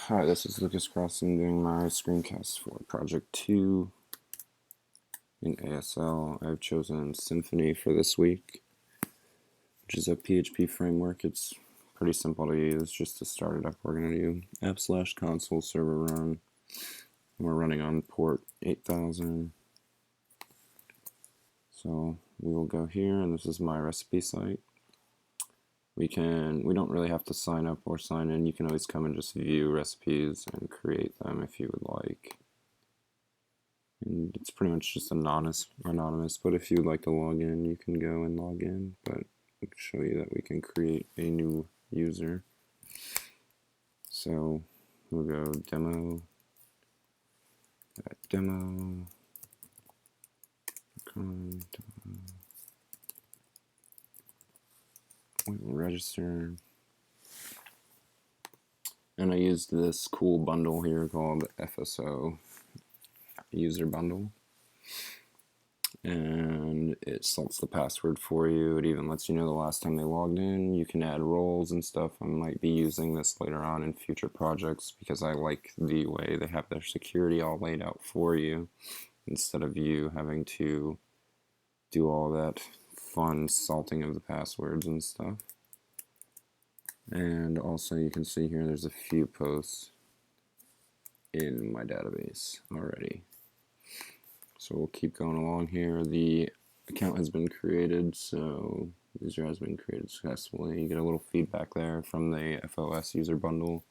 Hi, this is Lucas Crossan doing my screencast for Project 2 in ASL. I've chosen Symfony for this week, which is a PHP framework. It's pretty simple to use. Just to start it up, we're going to do app/console server run. We're running on port 8000. So we will go here, and this is my recipe site. We don't really have to sign up or sign in. You can always come and just view recipes and create them if you would like. And it's pretty much just anonymous, but if you would like to log in, you can go and log in. But I can show you that we can create a new user. So we'll go demo, we'll register. And I used this cool bundle here called FSO user bundle. And it salts the password for you. It even lets you know the last time they logged in. You can add roles and stuff. I might be using this later on in future projects because I like the way they have their security all laid out for you instead of you having to do all that fun salting of the passwords and stuff. And also you can see here there's a few posts in my database already. So we'll keep going along here. The account has been created, so user has been created successfully. You get a little feedback there from the FOS user bundle.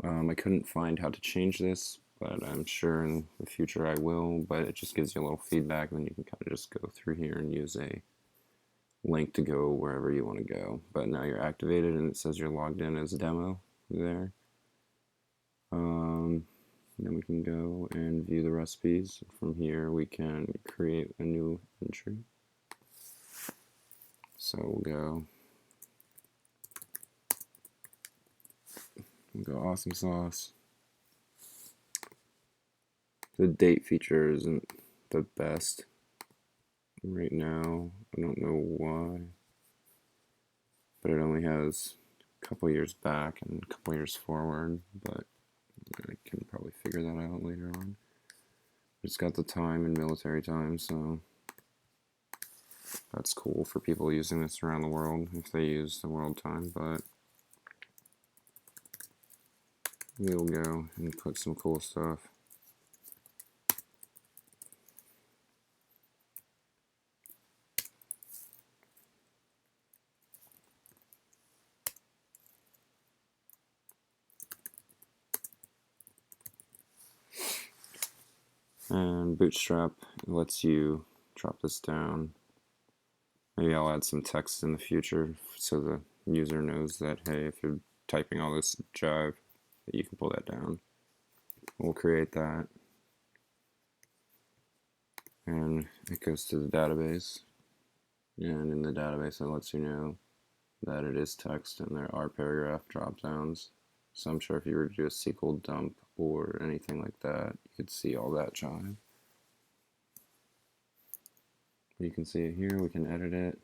I couldn't find how to change this, but I'm sure in the future I will, but it just gives you a little feedback, and then you can kind of just go through here and use a link to go wherever you want to go. But now you're activated, and it says you're logged in as a demo there. Then we can go and view the recipes. From here we can create a new entry. So we'll go awesome sauce. The date feature isn't the best right now. I don't know why, but it only has a couple years back and a couple years forward, but I can probably figure that out later on. It's got the time and military time, so that's cool for people using this around the world if they use the world time, but we'll go and put some cool stuff. And Bootstrap lets you drop this down. Maybe I'll add some text in the future so the user knows that, hey, if you're typing all this jive, that you can pull that down. We'll create that. And it goes to the database. And in the database, it lets you know that it is text, and there are paragraph drop downs. So I'm sure if you were to do a SQL dump or anything like that, you could see all that jive. You can see it here, we can edit it.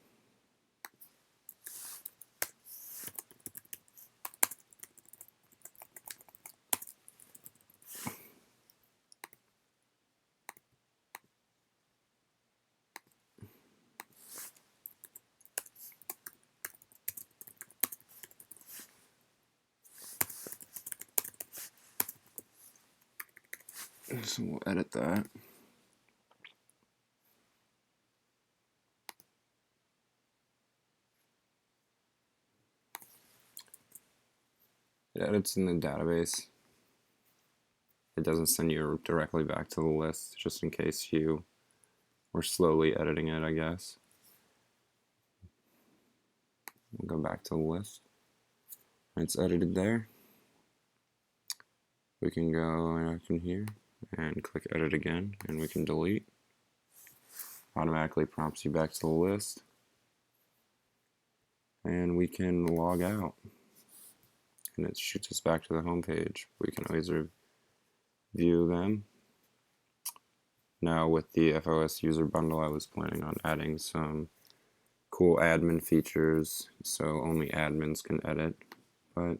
So we'll edit that. It edits in the database. It doesn't send you directly back to the list, just in case you were slowly editing it, I guess. We'll go back to the list. It's edited there. We can go in here and click edit again, and we can delete. Automatically prompts you back to the list. And we can log out. And it shoots us back to the home page. We can always view them. Now with the FOS user bundle, I was planning on adding some cool admin features so only admins can edit, but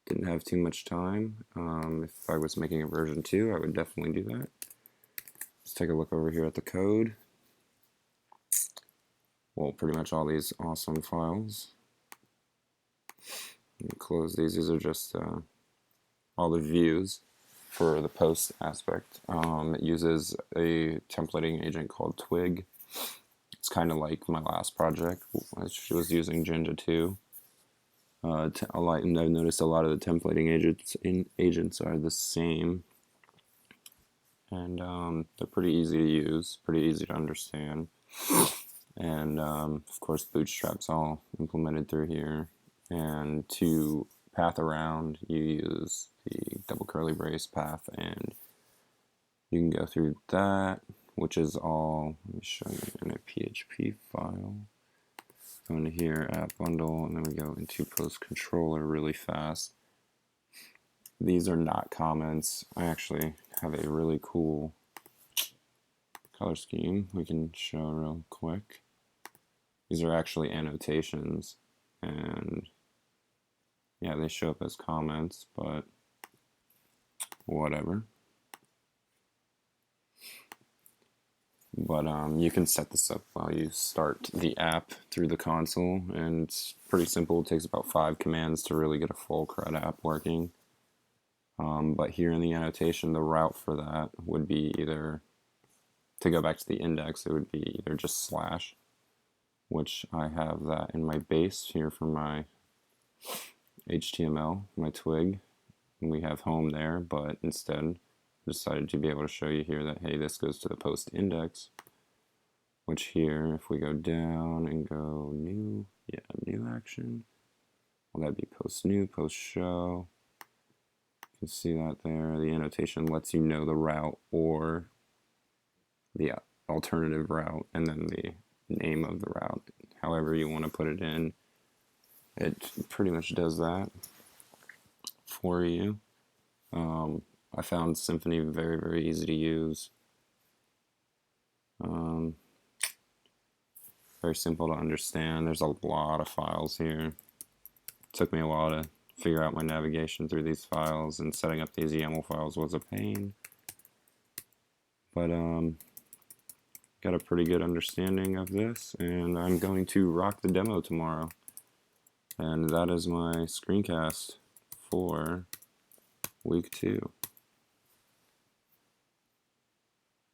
didn't have too much time. If I was making a version 2, I would definitely do that. Let's take a look over here at the code. Well, pretty much all these awesome files. Close these. These are just all the views for the post aspect. It uses a templating agent called Twig. It's kind of like my last project, which was using Jinja 2. And I've noticed a lot of the templating agents are the same, and they're pretty easy to use, pretty easy to understand. And of course, Bootstrap's all implemented through here. And to path around, you use the double curly brace path, and you can go through that, which is all, let me show you in a PHP file. Go into here, app bundle, and then we go into post controller really fast. These are not comments. I actually have a really cool color scheme we can show real quick. These are actually annotations, and yeah, they show up as comments, but whatever. But you can set this up while you start the app through the console, and it's pretty simple. It takes about 5 commands to really get a full CRUD app working. But here in the annotation, the route for that would be either, to go back to the index, it would be either just slash, which I have that in my base here for my HTML, my twig, and we have home there, but instead decided to be able to show you here that, hey, this goes to the post index, which here, if we go down and go new, yeah, new action, well, that'd be post new, post show. You can see that there. The annotation lets you know the route or the alternative route, and then the name of the route, however you want to put it in. It pretty much does that for you. I found Symfony very, very easy to use. Very simple to understand. There's a lot of files here. It took me a while to figure out my navigation through these files, and setting up these YAML files was a pain. But got a pretty good understanding of this, and I'm going to rock the demo tomorrow. And that is my screencast for week 2.